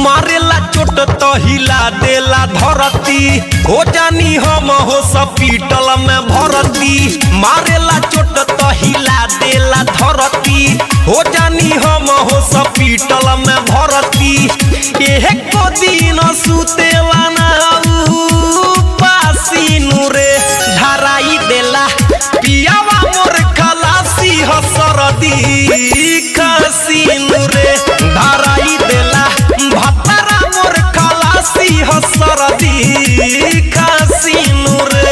मारेला चोट तो हिला देला धरती हो जानी हम हॉस्पिटल में भर्ती। मारेला चोट तो हिला देला धरती हो जानी हम हॉस्पिटल में भर्ती। एको दिन सुतेला ना पासीनु रे धराई देला पियावा मोर खलासी हसरदी खसीनु रे धराई देला भतरा मोर खलासी हसरदी खसीनु रे।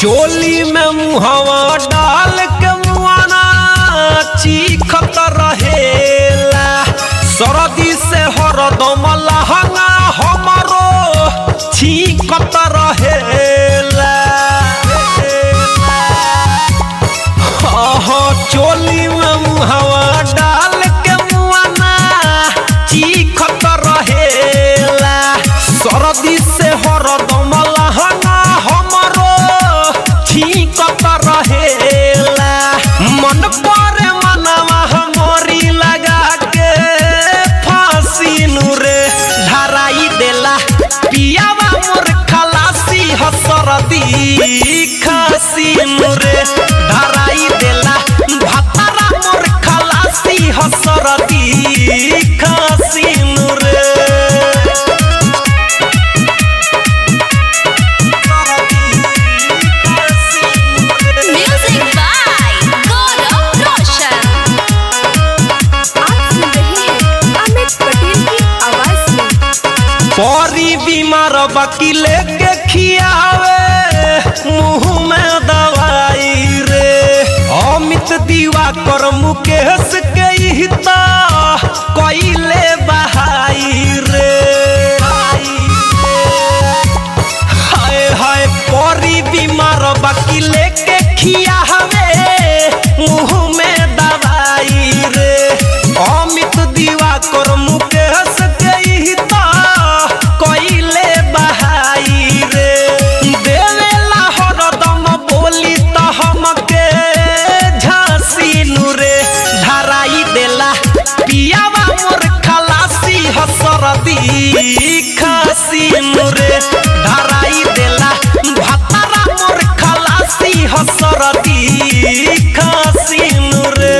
चोली में मुहवा डाल के मुआना चीखत रहेला सरदी से हरदम लहंगा हमारो चीखत रहेला। चोली में मुहवा डाल के मुआना चीखत रहेला सरदी से हरदम लहंगा हमारो चीखत रहेला। मन पर मनवा हमरी लगा के फांसीनु रे धराई देला पियावा मोर खलासी हसरदी खसीनु रे धराई देला भतरा मोर खलासी हसरदी खसीनु रे। परी बीमार वकीले के खियावे मुँह में दवाई रे अमित दिवाकर मुकेश के हिता कइले बहाई रे। हाय हाय परी बीमार वकीले के खियावे मुँह में दवाई रे अमित दिवाकर मुकेश के हिता कइले बहाई रे। देवेला हरदम बोली तो हमके झांसीनु रे धराई देला पियावा मोर खलासी हसरदी खसीनु रे धराई देला भतरा मोर खलासी हसरदी खसीनु रे।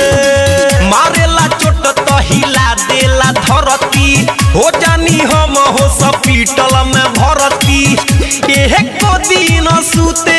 मारेला चोट तो हिला देला धरती हो जानी हम हॉस्पिटल में भर्ती। एको दिन सुते